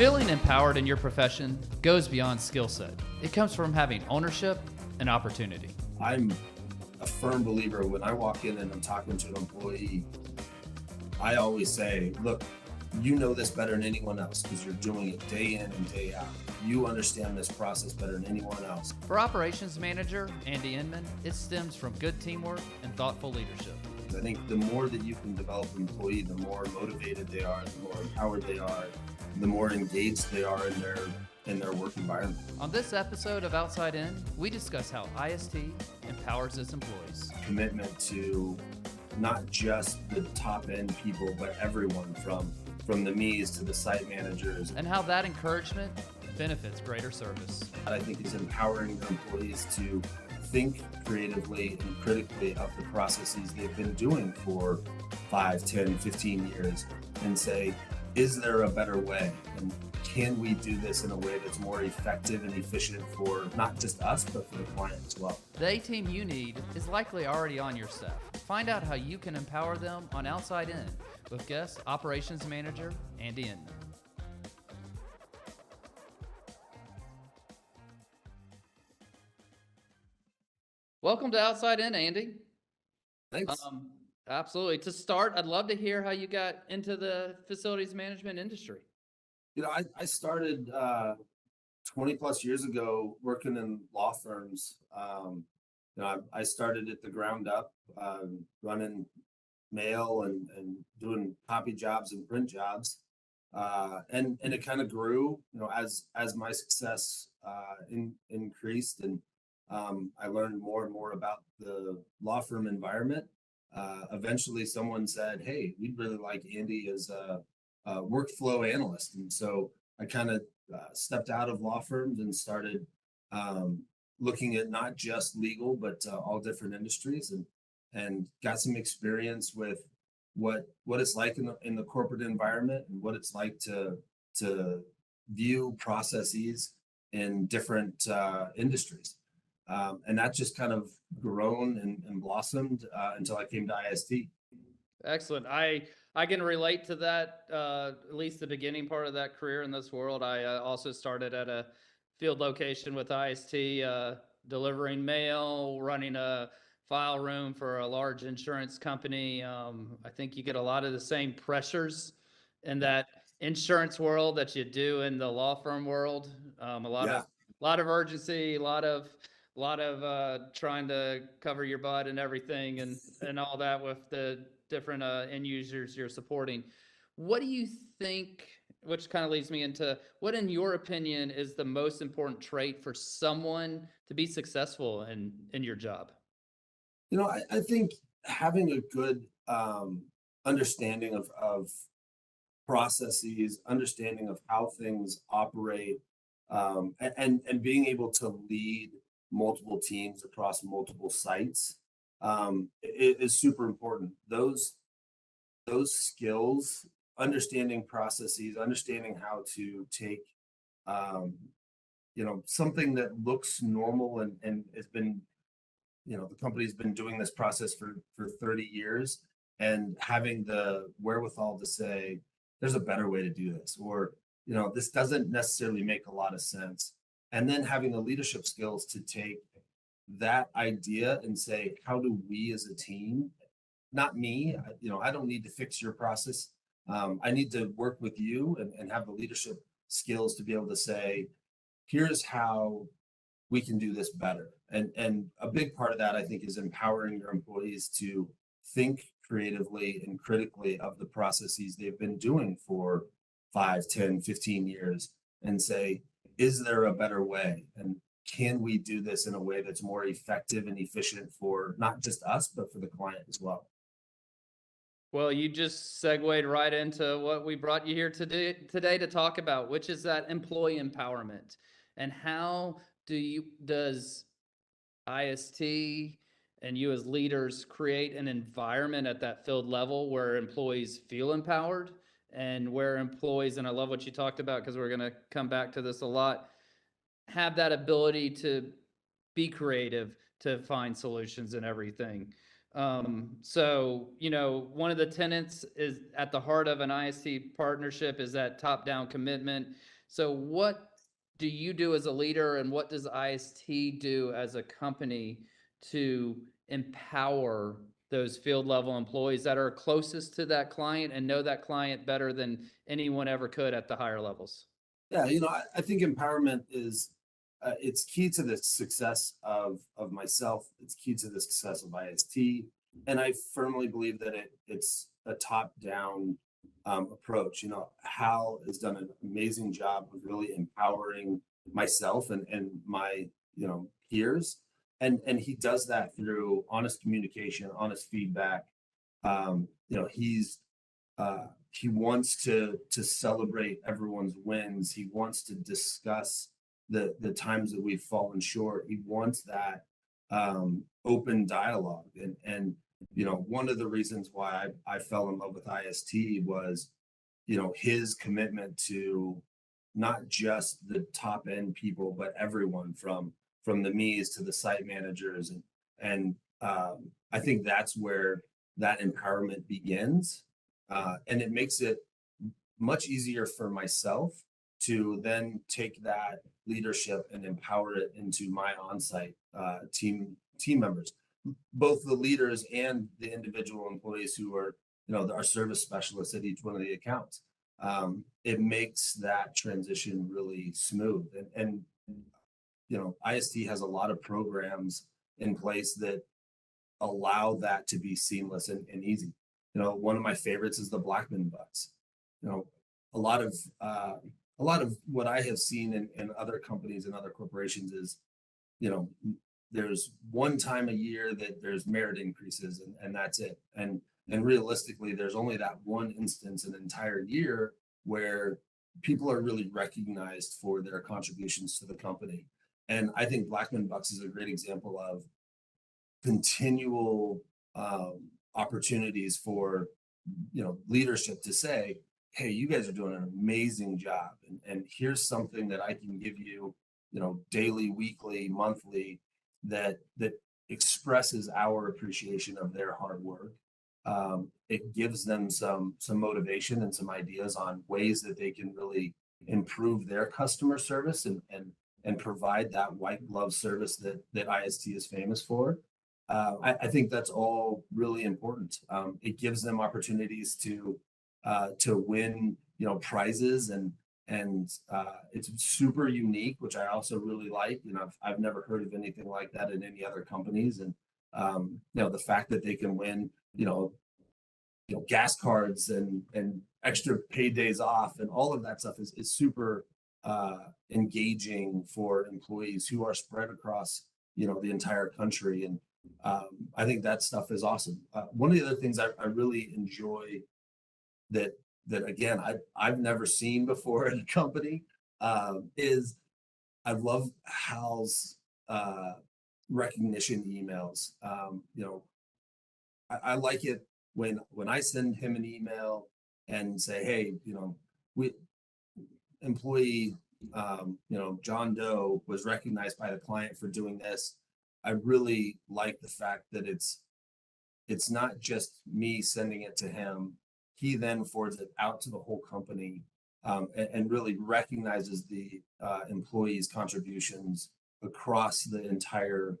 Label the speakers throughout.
Speaker 1: Feeling empowered in your profession goes beyond skill set. It comes from having ownership and opportunity.
Speaker 2: I'm a firm believer when I walk in and I'm talking to an employee, I always say, look, you know this better than anyone else because you're doing it day in and day out. You understand this process better than anyone else.
Speaker 1: For operations manager Andy Inman, it stems from good teamwork and thoughtful leadership.
Speaker 2: I think the more that you can develop an employee, the more motivated they are, the more empowered they are, the more engaged they are in their work environment.
Speaker 1: On this episode of Outside In, we discuss how IST empowers its employees.
Speaker 2: Commitment to not just the top end people, but everyone from the me's to the site managers.
Speaker 1: And how that encouragement benefits greater service.
Speaker 2: I think is empowering their employees to think creatively and critically of the processes they've been doing for 5, 10, 15 years and say, is there a better way? And can we do this in a way that's more effective and efficient for not just us, but for the client as well?
Speaker 1: The A-team you need is likely already on your staff. Find out how you can empower them on Outside In with guest operations manager Andy Inman. Welcome to Outside In, Andy.
Speaker 2: Thanks.
Speaker 1: Absolutely. To start, I'd love to hear how you got into the facilities management industry.
Speaker 2: I started 20 plus years ago working in law firms. I started at the ground up, running mail and doing copy jobs and print jobs. And it kind of grew, as my success increased and I learned more and more about the law firm environment. Eventually someone said, hey, we'd really like Andy as a workflow analyst. And so I kind of stepped out of law firms and started looking at not just legal, but all different industries and got some experience with what it's like in the corporate environment and what it's like to view processes in different industries. And that just kind of grown and blossomed until I came to IST.
Speaker 1: Excellent. I can relate to that, at least the beginning part of that career in this world. I also started at a field location with IST, delivering mail, running a file room for a large insurance company. I think you get a lot of the same pressures in that insurance world that you do in the law firm world. A lot of urgency, a lot of trying to cover your butt and everything and all that with the different end users you're supporting. What do you think, which kind of leads me into what, in your opinion, is the most important trait for someone to be successful in your job?
Speaker 2: I think having a good understanding of processes, understanding of how things operate, and being able to lead multiple teams across multiple sites is super important. Those skills, understanding processes, understanding how to take something that looks normal and has been, the company's been doing this process for 30 years and having the wherewithal to say there's a better way to do this, or this doesn't necessarily make a lot of sense. And then having the leadership skills to take that idea and say, how do we as a team, not me, I don't need to fix your process. I need to work with you and have the leadership skills to be able to say, here's how we can do this better. And a big part of that, I think, is empowering your employees to think creatively and critically of the processes they've been doing for 5, 10, 15 years and say, is there a better way? And can we do this in a way that's more effective and efficient for not just us, but for the client as well?
Speaker 1: Well, you just segued right into what we brought you here today to talk about, which is that employee empowerment. And how does IST and you as leaders create an environment at that field level where employees feel empowered and where employees, and I love what you talked about because we're going to come back to this a lot, have that ability to be creative, to find solutions and everything. So, one of the tenets is at the heart of an IST partnership is that top-down commitment. So what do you do as a leader and what does IST do as a company to empower those field level employees that are closest to that client and know that client better than anyone ever could at the higher levels?
Speaker 2: Yeah, I think empowerment is it's key to the success of myself. It's key to the success of IST, and I firmly believe that it's a top down approach. Hal has done an amazing job of really empowering myself and my peers, and he does that through honest communication, honest feedback. He wants to celebrate everyone's wins. He wants to discuss the times that we've fallen short. He wants that open dialogue. And one of the reasons why I fell in love with IST was his commitment to not just the top end people, but everyone from the me's to the site managers, and I think that's where that empowerment begins, and it makes it much easier for myself to then take that leadership and empower it into my on-site team members, both the leaders and the individual employees who are our service specialists at each one of the accounts. It makes that transition really smooth, and IST has a lot of programs in place that allow that to be seamless and easy. One of my favorites is the Blackman Bucks. You know, a lot of what I have seen in other companies and other corporations is, there's one time a year that there's merit increases, and that's it. And realistically, there's only that one instance an entire year where people are really recognized for their contributions to the company. And I think Blackman Bucks is a great example of continual opportunities for leadership to say, hey, you guys are doing an amazing job, and here's something that I can give you, daily, weekly, monthly, that expresses our appreciation of their hard work. It gives them some motivation and some ideas on ways that they can really improve their customer service and provide that white glove service that IST is famous for. I think that's all really important. It gives them opportunities to win, prizes, and it's super unique, which I also really like. I've never heard of anything like that in any other companies, and the fact that they can win, gas cards and extra paid days off and all of that stuff is super engaging for employees who are spread across the entire country, and I think that stuff is awesome. One of the other things I really enjoy that again I've never seen before in a company is I love Hal's recognition emails. I like it when I send him an email and say, hey, we employee John Doe was recognized by the client for doing this. I really like the fact that it's not just me sending it to him. He then forwards it out to the whole company, and really recognizes the employees' contributions across the entire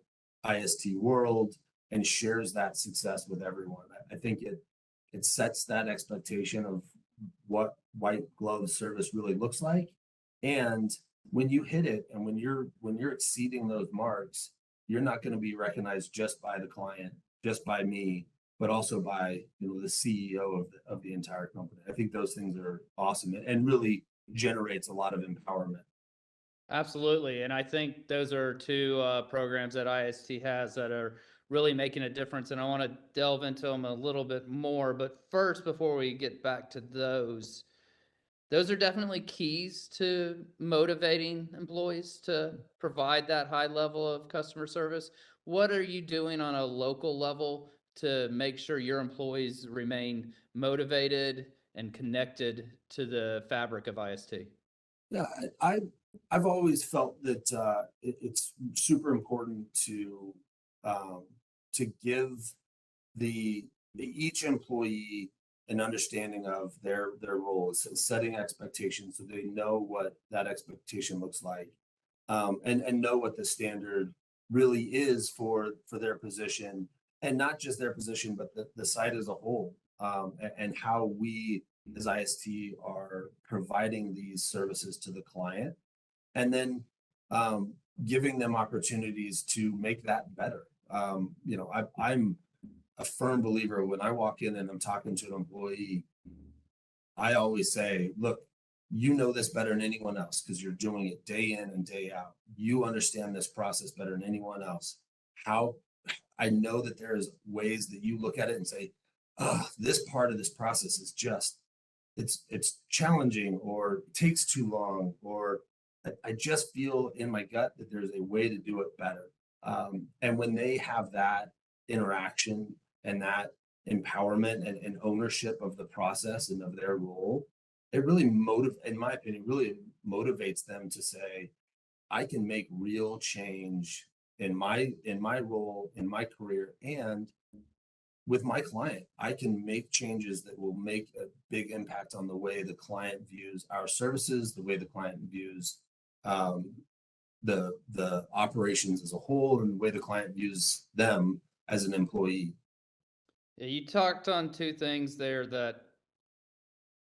Speaker 2: IST world and shares that success with everyone. I think it sets that expectation of what white glove service really looks like. And when you hit it and when you're exceeding those marks, you're not going to be recognized just by the client, just by me, but also by the CEO of the entire company. I think those things are awesome and really generates a lot of empowerment.
Speaker 1: Absolutely. And I think those are two programs that IST has that are really making a difference. And I want to delve into them a little bit more. But first, before we get back to those are definitely keys to motivating employees to provide that high level of customer service. What are you doing on a local level to make sure your employees remain motivated and connected to the fabric of IST?
Speaker 2: Yeah, I've always felt that it's super important to give each employee an understanding of their roles, setting expectations so they know what that expectation looks like, and know what the standard really is for their position, and not just their position, but the site as a whole, and how we as IST are providing these services to the client, and then giving them opportunities to make that better. I'm a firm believer when I walk in and I'm talking to an employee, I always say, look, you know this better than anyone else because you're doing it day in and day out. You understand this process better than anyone else. How I know that there's ways that you look at it and say, oh, this part of this process is just it's challenging or takes too long, or I just feel in my gut that there's a way to do it better. And when they have that interaction and that empowerment and ownership of the process and of their role, it really in my opinion, really motivates them to say, I can make real change in my role, in my career, and with my client. I can make changes that will make a big impact on the way the client views our services, the way the client views um, the operations as a whole, and the way the client views them as an employee.
Speaker 1: Yeah, you talked on two things there that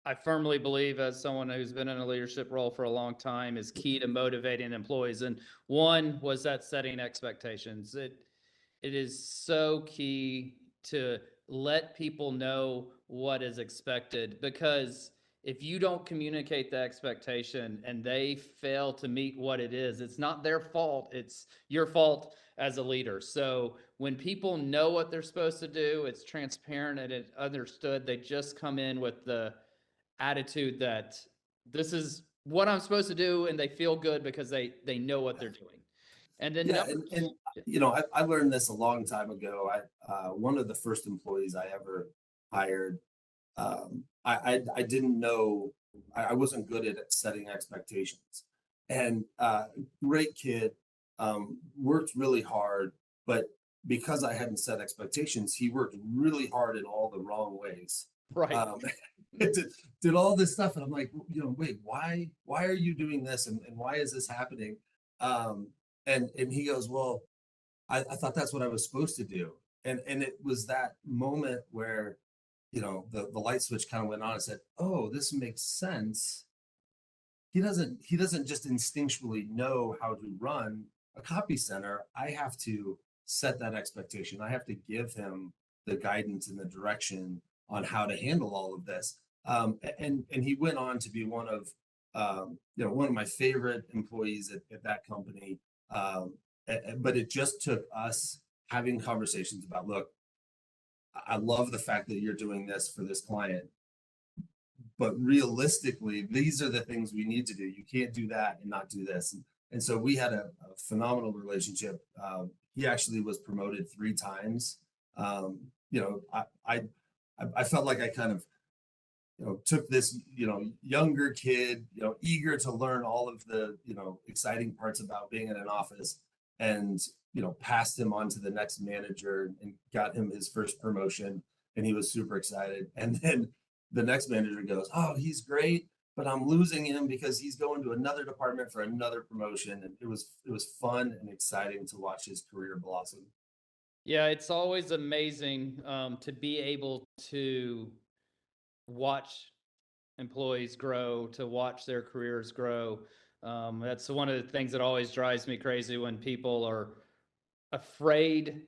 Speaker 1: I firmly believe, as someone who's been in a leadership role for a long time, is key to motivating employees. And one was that setting expectations. It is so key to let people know what is expected, because if you don't communicate the expectation and they fail to meet what it is, it's not their fault. It's your fault as a leader. So when people know what they're supposed to do, it's transparent and it's understood. They just come in with the attitude that this is what I'm supposed to do, and they feel good because they know what they're doing. And then
Speaker 2: Yeah,
Speaker 1: number
Speaker 2: and I learned this a long time ago. One of the first employees I ever hired, I didn't know, I wasn't good at setting expectations, and great kid, worked really hard, but because I hadn't set expectations, he worked really hard in all the wrong ways.
Speaker 1: right.
Speaker 2: Um, did all this stuff, and I'm like, wait, why are you doing this, and why is this happening? Um, and he goes, well, I thought that's what I was supposed to do. And it was that moment where, the light switch kind of went on and said, oh, this makes sense. He doesn't just instinctually know how to run a copy center. I have to set that expectation. I have to give him the guidance and the direction on how to handle all of this. And he went on to be one of my favorite employees at that company. But it just took us having conversations about, look, I love the fact that you're doing this for this client, but realistically, these are the things we need to do. You can't do that and not do this. And so we had a phenomenal relationship. He actually was promoted 3 times. I felt like I kind of, took this, younger kid, eager to learn all of the, exciting parts about being in an office, and, passed him on to the next manager and got him his first promotion. And he was super excited. And then the next manager goes, oh, he's great, but I'm losing him because he's going to another department for another promotion. And it was fun and exciting to watch his career blossom.
Speaker 1: Yeah, it's always amazing to be able to watch employees grow, to watch their careers grow. That's one of the things that always drives me crazy, when people are afraid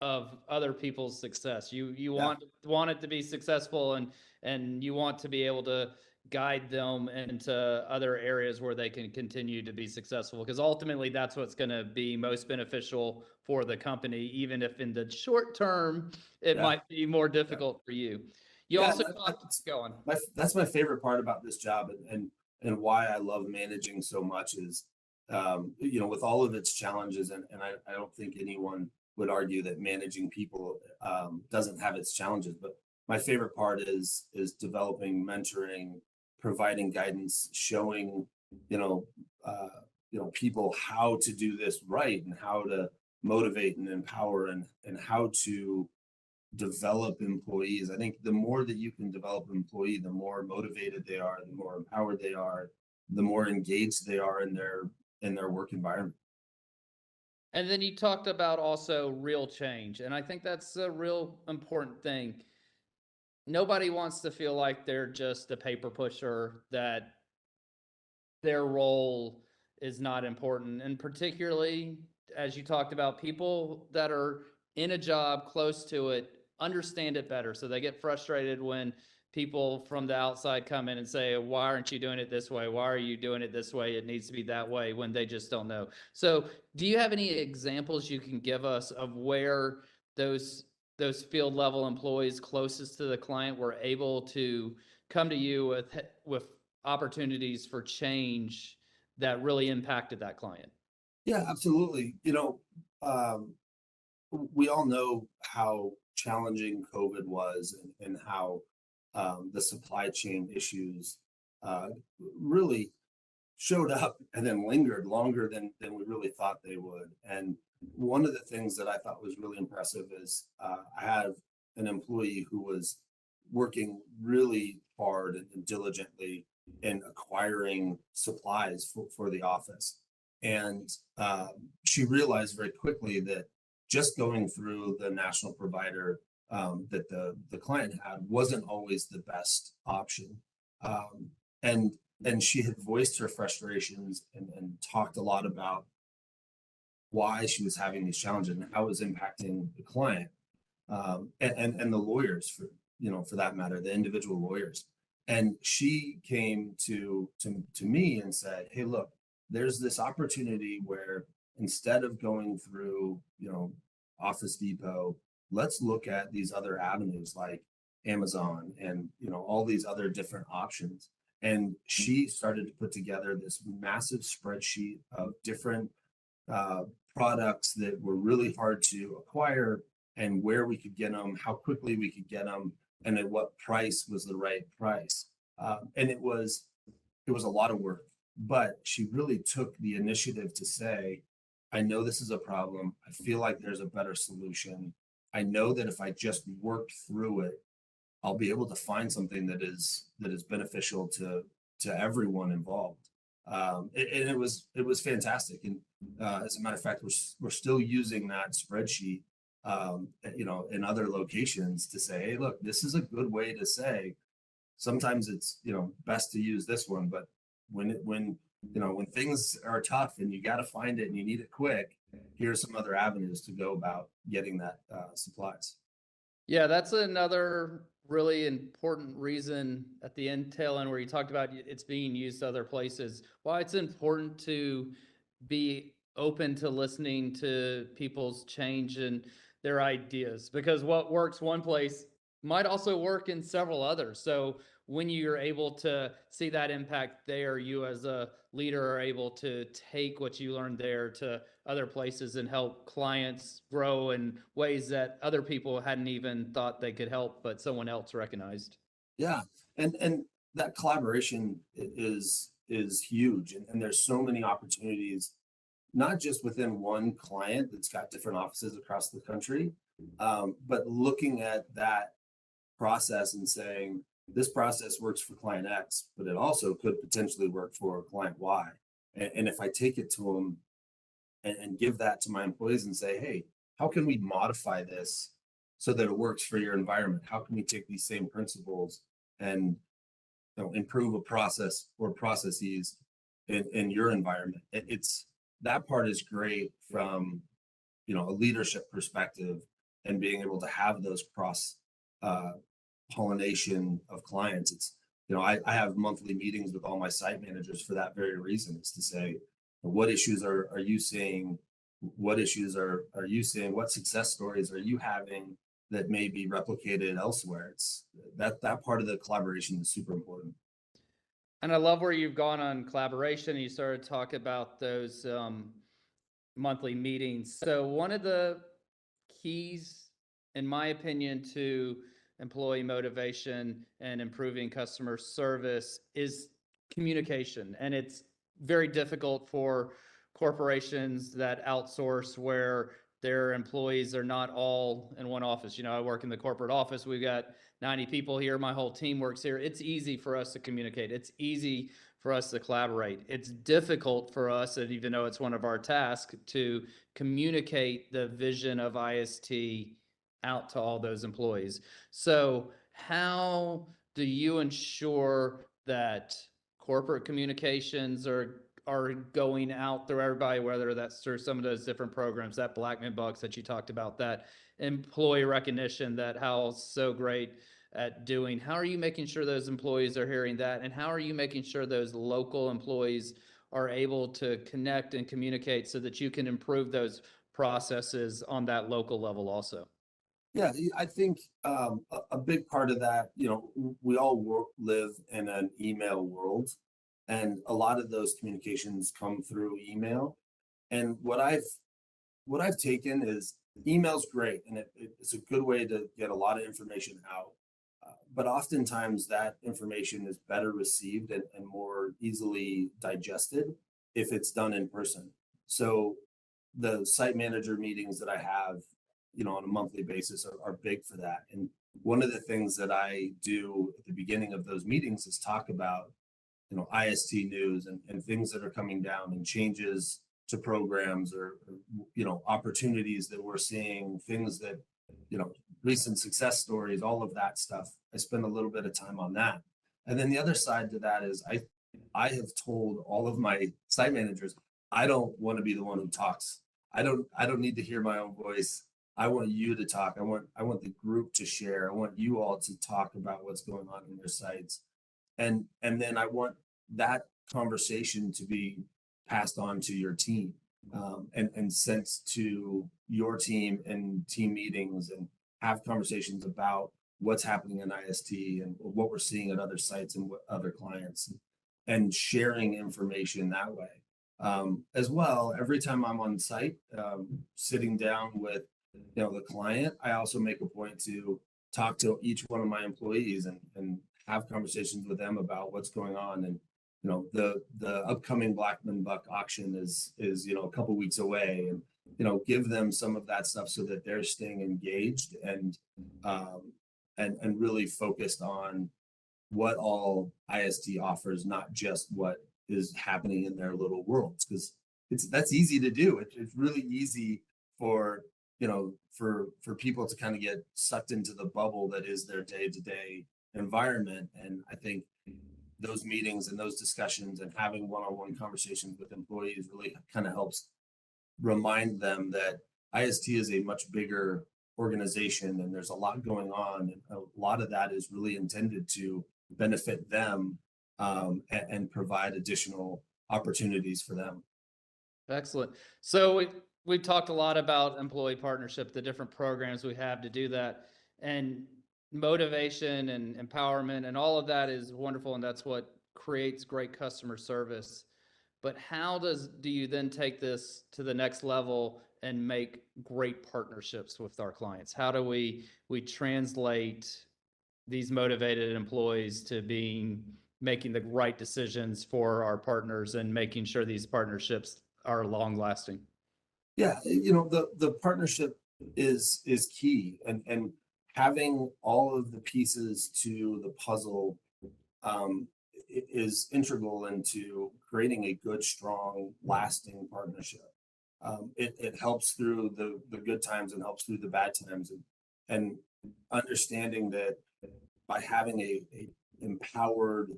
Speaker 1: of other people's success. You
Speaker 2: Yeah.
Speaker 1: want it to be successful, and you want to be able to guide them into other areas where they can continue to be successful, because ultimately that's what's going to be most beneficial for the company, even if in the short term it
Speaker 2: Yeah.
Speaker 1: might be more
Speaker 2: Yeah.
Speaker 1: difficult for you. You
Speaker 2: Yeah.
Speaker 1: also talked going.
Speaker 2: That's my favorite part about this job, and why I love managing so much is, with all of its challenges, and I don't think anyone would argue that managing people doesn't have its challenges, but my favorite part is developing, mentoring, providing guidance, showing, you know, people how to do this right, and how to motivate and empower, and how to develop employees. I think the more that you can develop an employee, the more motivated they are, the more empowered they are, the more engaged they are in their work environment.
Speaker 1: And then you talked about also real change. And I think that's a real important thing. Nobody wants to feel like they're just a paper pusher, that their role is not important. And particularly, as you talked about, people that are in a job close to it understand it better. So they get frustrated when people from the outside come in and say, why aren't you doing it this way? Why are you doing it this way? It needs to be that way, when they just don't know. So do you have any examples you can give us of where those field level employees closest to the client were able to come to you with opportunities for change that really impacted that client?
Speaker 2: Yeah, absolutely. We all know how challenging COVID was, and how the supply chain issues uh, really showed up and then lingered longer than we really thought they would. And one of the things that I thought was really impressive is I have an employee who was working really hard and diligently in acquiring supplies for the office. And she realized very quickly that just going through the national provider that the client had wasn't always the best option. Um, and and she had voiced her frustrations and talked a lot about why she was having these challenges and how it was impacting the client, and the lawyers, for that matter, the individual lawyers. And she came to me and said, hey, look, there's this opportunity where instead of going through, Office Depot, let's look at these other avenues like Amazon and, all these other different options. And she started to put together this massive spreadsheet of different uh, products that were really hard to acquire, and where we could get them, how quickly we could get them, and at what price was the right price. And it was a lot of work, but she really took the initiative to say, I know this is a problem. I feel like there's a better solution. I know that if I just work through it, I'll be able to find something that is beneficial to everyone involved. And it was fantastic. And as a matter of fact, we're still using that spreadsheet, in other locations to say, hey, look, this is a good way to say. Sometimes it's best to use this one, but when things are tough and you got to find it and you need it quick, here's some other avenues to go about getting that supplies.
Speaker 1: Yeah, that's another really important reason at the end tail end where you talked about it's being used other places. Why it's important to be open to listening to people's change and their ideas, because what works one place might also work in several others. So when you're able to see that impact there, you as a leader are able to take what you learned there to other places and help clients grow in ways that other people hadn't even thought they could help, but someone else recognized.
Speaker 2: Yeah, and that collaboration is huge, and there's so many opportunities, not just within one client that's got different offices across the country, but looking at that process and saying this process works for client X, but it also could potentially work for client Y. And if I take it to them and give that to my employees and say, hey, how can we modify this so that it works for your environment? How can we take these same principles and improve a process or processes in your environment? It's that part is great from a leadership perspective, and being able to have those cross uh, pollination of clients. It's I have monthly meetings with all my site managers for that very reason. Is to say, what issues are you seeing? What issues are you seeing? What success stories are you having that may be replicated elsewhere? It's that part of the collaboration is super important.
Speaker 1: And I love where you've gone on collaboration. You started to talk about those monthly meetings. So one of the keys, in my opinion, to employee motivation and improving customer service is communication. And it's very difficult for corporations that outsource, where their employees are not all in one office. I work in the corporate office. We've got 90 people here. My whole team works here. It's easy for us to communicate. It's easy for us to collaborate. It's difficult for us, and even though it's one of our tasks, to communicate the vision of IST out to all those employees. So how do you ensure that corporate communications are going out through everybody, whether that's through some of those different programs, that Blackman Bucks that you talked about, that employee recognition that Hal's so great at doing? How are you making sure those employees are hearing that? And how are you making sure those local employees are able to connect and communicate so that you can improve those processes on that local level also?
Speaker 2: Yeah, I think a big part of that, we all live in an email world, and a lot of those communications come through email. And what I've taken is email's great, and it's a good way to get a lot of information out. But oftentimes that information is better received and more easily digested if it's done in person. So the site manager meetings that I have, on a monthly basis are big for that. And one of the things that I do at the beginning of those meetings is talk about, IST news and things that are coming down and changes to programs or opportunities that we're seeing, things that, recent success stories, all of that stuff. I spend a little bit of time on that. And then the other side to that is I have told all of my site managers, I don't want to be the one who talks. I don't need to hear my own voice. I want you to talk. I want the group to share. I want you all to talk about what's going on in your sites. And then I want that conversation to be passed on to your team, and sent to your team and team meetings, and have conversations about what's happening in IST and what we're seeing at other sites and what other clients, and sharing information that way. As well, every time I'm on site, sitting down with the client, I also make a point to talk to each one of my employees and have conversations with them about what's going on. And the upcoming Blackman Buck auction is a couple weeks away, and give them some of that stuff so that they're staying engaged and really focused on what all IST offers, not just what is happening in their little worlds, because that's easy to do. It's really easy for for people to kind of get sucked into the bubble that is their day-to-day environment. And I think those meetings and those discussions and having one-on-one conversations with employees really kind of helps remind them that IST is a much bigger organization and there's a lot going on. And a lot of that is really intended to benefit them, and provide additional opportunities for them.
Speaker 1: Excellent. So we've talked a lot about employee partnership, the different programs we have to do that, and motivation and empowerment, and all of that is wonderful, and that's what creates great customer service. But how do you then take this to the next level and make great partnerships with our clients? How do we translate these motivated employees to making the right decisions for our partners and making sure these partnerships are long lasting?
Speaker 2: Yeah, the partnership is key, and having all of the pieces to the puzzle, is integral into creating a good, strong, lasting partnership. It helps through the good times and helps through the bad times, and understanding that by having a empowered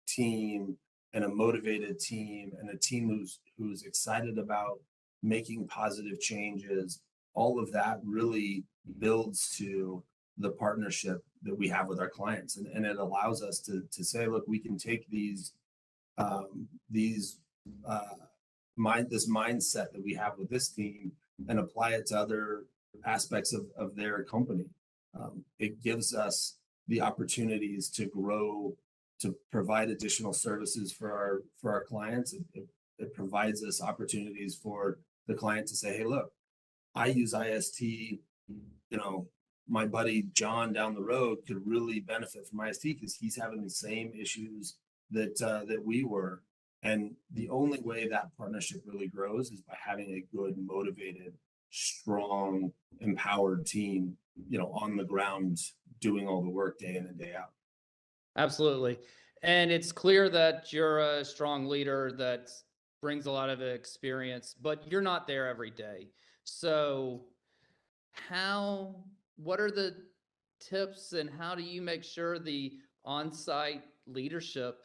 Speaker 2: team and a motivated team and a team who's excited about making positive changes, all of that really builds to the partnership that we have with our clients. And it allows us to say, look, we can take these this mindset that we have with this team and apply it to other aspects of their company. It gives us the opportunities to grow, to provide additional services for our clients. It provides us opportunities for the client to say, hey, look, I use IST, my buddy John down the road could really benefit from IST because he's having the same issues that we were. And the only way that partnership really grows is by having a good, motivated, strong, empowered team, on the ground doing all the work day in and day out.
Speaker 1: Absolutely. And it's clear that you're a strong leader that brings a lot of experience, but you're not there every day. So, how, what are the tips and how do you make sure the on-site leadership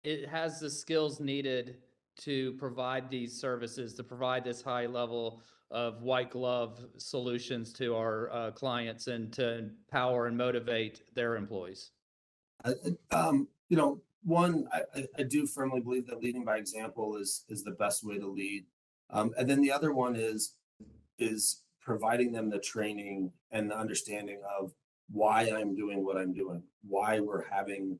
Speaker 1: it has the skills needed to provide these services, to provide this high level of white glove solutions to our clients and to empower and motivate their employees?
Speaker 2: One, I do firmly believe that leading by example is the best way to lead. And then the other one is providing them the training and the understanding of why I'm doing what I'm doing, why we're having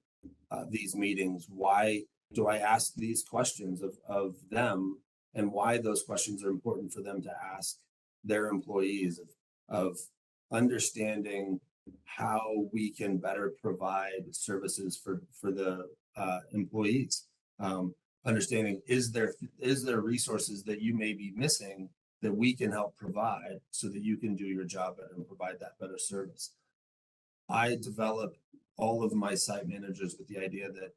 Speaker 2: these meetings, why do I ask these questions of them, and why those questions are important for them to ask their employees of understanding how we can better provide services for the employees. Understanding is there resources that you may be missing that we can help provide so that you can do your job better and provide that better service. I develop all of my site managers with the idea that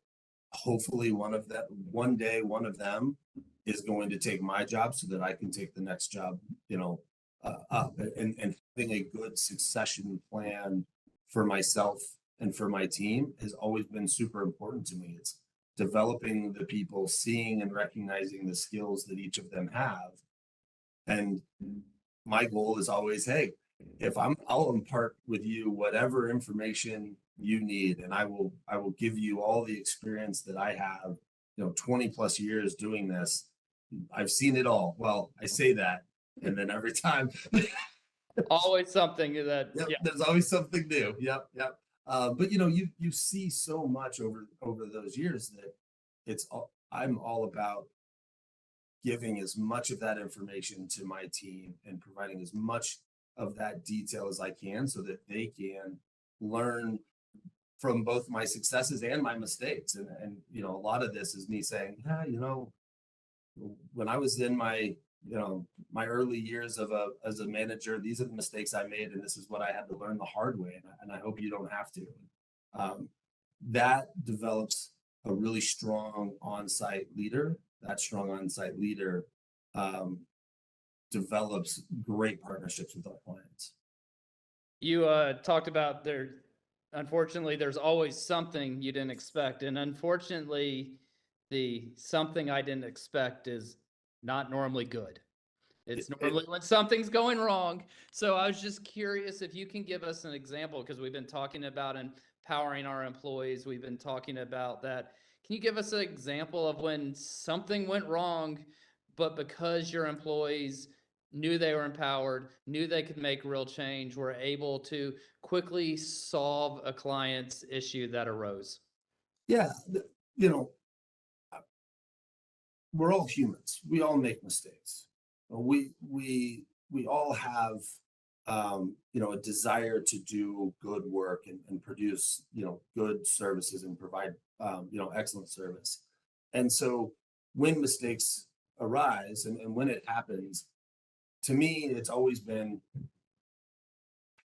Speaker 2: hopefully one day one of them is going to take my job so that I can take the next job, up, and having a good succession plan for myself and for my team has always been super important to me. It's developing the people, seeing and recognizing the skills that each of them have. And my goal is always, hey, I'll impart with you whatever information you need, and I will give you all the experience that I have, 20 plus years doing this. I've seen it all. Well, I say that, and then every time
Speaker 1: Always something that,
Speaker 2: yep,
Speaker 1: yeah,
Speaker 2: there's always something new. Yep, yep. But you see so much over those years that I'm all about giving as much of that information to my team and providing as much of that detail as I can so that they can learn from both my successes and my mistakes. And a lot of this is me saying, yeah, when I was in my my early years as a manager, these are the mistakes I made, and this is what I had to learn the hard way. And I hope you don't have to. That develops a really strong on-site leader. That strong on-site leader develops great partnerships with our clients.
Speaker 1: you talked about there. Unfortunately, there's always something you didn't expect, and unfortunately, the something I didn't expect is not normally good. It's normally when something's going wrong. So I was just curious if you can give us an example, because we've been talking about empowering our employees. We've been talking about that. Can you give us an example of when something went wrong, but because your employees knew they were empowered, knew they could make real change, were able to quickly solve a client's issue that arose?
Speaker 2: Yeah, you know, we're all humans. We all make mistakes. We all have a desire to do good work and produce good services and provide excellent service. And so when mistakes arise and when it happens, to me, it's always been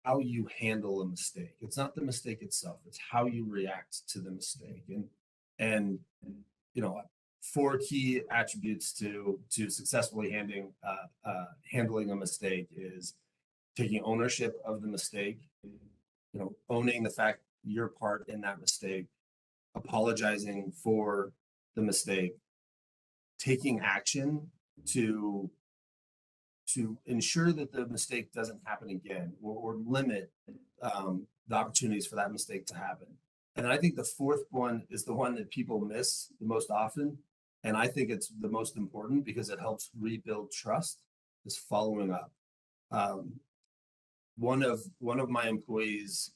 Speaker 2: how you handle a mistake. It's not the mistake itself; it's how you react to the mistake. And you know, four key attributes to successfully handling a mistake is taking ownership of the mistake. Owning the fact you're part in that mistake, apologizing for the mistake, taking action to ensure that the mistake doesn't happen again or limit the opportunities for that mistake to happen. And I think the fourth one is the one that people miss the most often. And I think it's the most important because it helps rebuild trust, is following up. One of my employees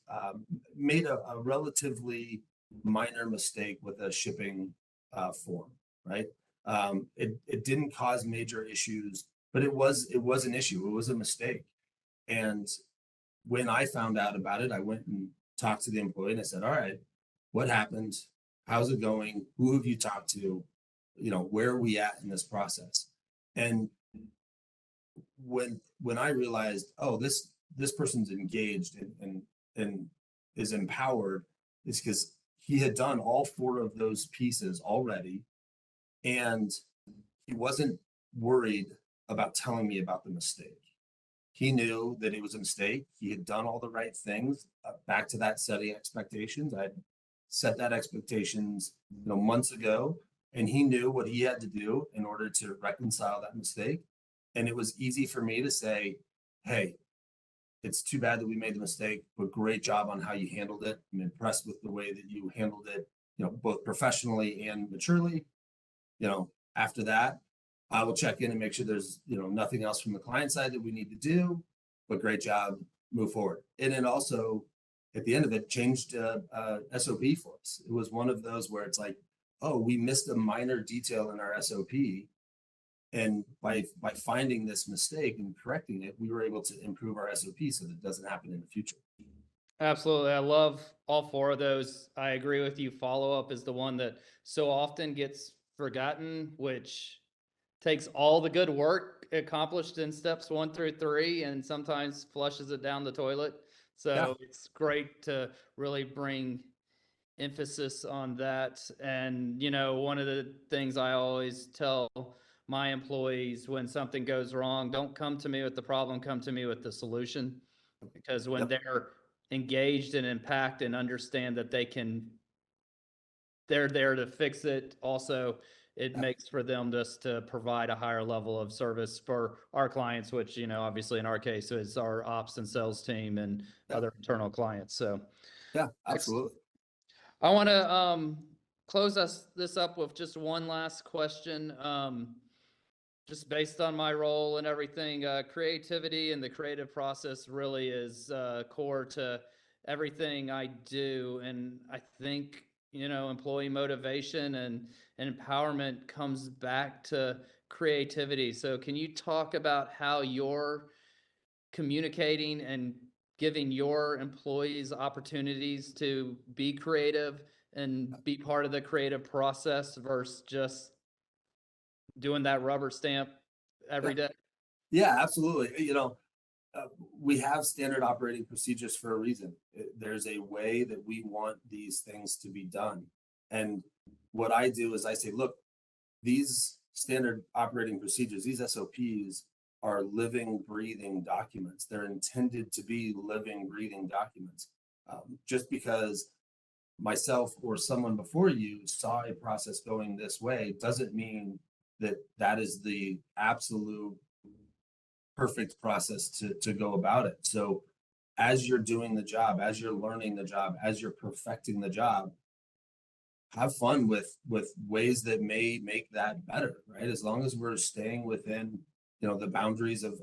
Speaker 2: made a relatively minor mistake with a shipping form, right? It didn't cause major issues, but it was an issue. It was a mistake. And when I found out about it, I went and talked to the employee and I said, all right, what happened? How's it going? Who have you talked to? Where are we at in this process? And when I realized, oh, this person's engaged and is empowered, is because he had done all four of those pieces already, and he wasn't worried about telling me about the mistake. He knew that it was a mistake. He had done all the right things. Back to that setting expectations. I'd set that expectations, months ago, and he knew what he had to do in order to reconcile that mistake. And it was easy for me to say, "Hey, it's too bad that we made the mistake, but great job on how you handled it. I'm impressed with the way that you handled it, both professionally and maturely. After that, I will check in and make sure there's, nothing else from the client side that we need to do, but great job, move forward." And then also at the end of it, changed SOP for us. It was one of those where it's like, oh, we missed a minor detail in our SOP. And by finding this mistake and correcting it, we were able to improve our SOP so that it doesn't happen in the future.
Speaker 1: Absolutely. I love all four of those. I agree with you. Follow up is the one that so often gets forgotten, which takes all the good work accomplished in steps 1 through 3 and sometimes flushes it down the toilet. So it's great to really bring emphasis on that. And, one of the things I always tell my employees when something goes wrong, don't come to me with the problem, come to me with the solution. Because when they're engaged and impact and understand that they're there to fix it, also it makes for them just to provide a higher level of service for our clients, which, obviously in our case is our ops and sales team and other internal clients. So
Speaker 2: Yeah, absolutely.
Speaker 1: I want to close this up with just one last question. Just based on my role and everything, creativity and the creative process really is core to everything I do. And I think, employee motivation and empowerment comes back to creativity. So can you talk about how you're communicating and giving your employees opportunities to be creative and be part of the creative process versus just doing that rubber stamp every day?
Speaker 2: Yeah, absolutely. We have standard operating procedures for a reason. There's a way that we want these things to be done. And what I do is I say, look, these standard operating procedures, these SOPs are living, breathing documents. They're intended to be living, breathing documents. Just because myself or someone before you saw a process going this way doesn't mean that that is the absolute perfect process to go about it. So as you're doing the job, as you're learning the job, as you're perfecting the job, have fun with ways that may make that better, right? As long as we're staying within, the boundaries of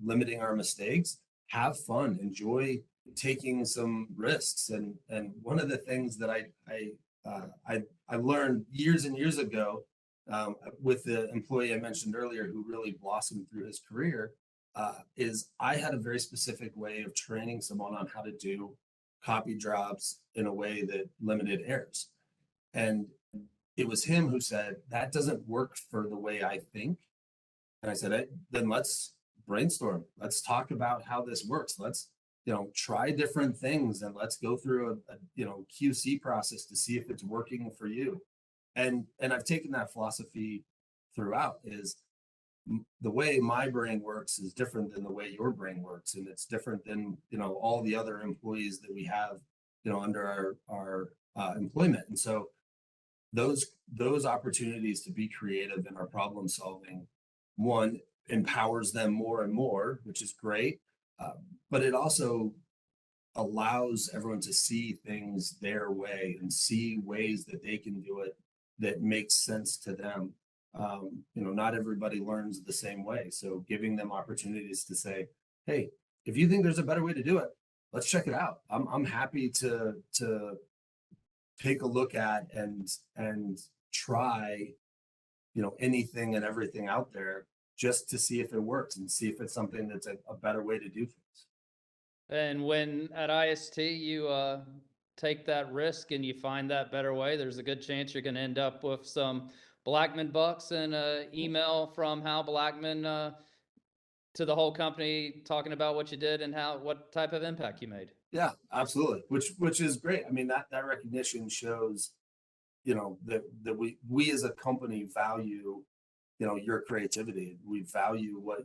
Speaker 2: limiting our mistakes, have fun, enjoy taking some risks. And one of the things that I learned years and years ago, with the employee I mentioned earlier who really blossomed through his career, is I had a very specific way of training someone on how to do copy drops in a way that limited errors. And it was him who said, that doesn't work for the way I think. And I said, hey, then let's brainstorm. Let's talk about how this works. Let's, try different things and let's go through a QC process to see if it's working for you. And I've taken that philosophy throughout. Is the way my brain works is different than the way your brain works, and it's different than all the other employees that we have under our employment. And so those opportunities to be creative in our problem solving, one, empowers them more and more, which is great, but it also allows everyone to see things their way and see ways that they can do it that makes sense to them. Not everybody learns the same way. So giving them opportunities to say, hey, if you think there's a better way to do it, let's check it out. I'm happy to take a look at and try, anything and everything out there just to see if it works and see if it's something that's a better way to do things.
Speaker 1: And when at IST you take that risk and you find that better way, there's a good chance you're going to end up with some Blackman bucks and an email from Hal Blackman to the whole company, talking about what you did and what type of impact you made.
Speaker 2: Yeah, absolutely. Which is great. I mean, that recognition shows, that we as a company value, your creativity. We value what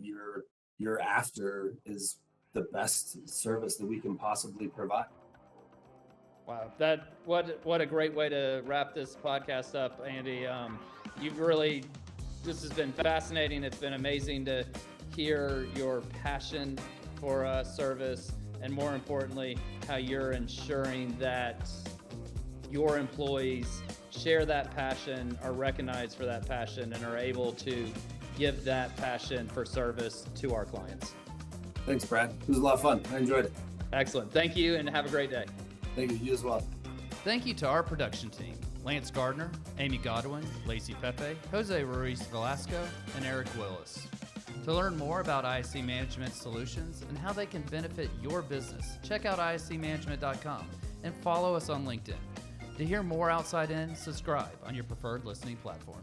Speaker 2: you're after is the best service that we can possibly provide.
Speaker 1: Wow, what a great way to wrap this podcast up, Andy. This has been fascinating. It's been amazing to hear your passion for service, and more importantly, how you're ensuring that your employees share that passion, are recognized for that passion, and are able to give that passion for service to our clients.
Speaker 2: Thanks, Brad. It was a lot of fun. I enjoyed it.
Speaker 1: Excellent. Thank you, and have a great day.
Speaker 2: Thank you. You as well.
Speaker 1: Thank you to our production team, Lance Gardner, Amy Godwin, Lacey Pepe, Jose Ruiz Velasco, and Eric Willis. To learn more about ISC Management Solutions and how they can benefit your business, check out iscmanagement.com and follow us on LinkedIn. To hear more Outside In, subscribe on your preferred listening platform.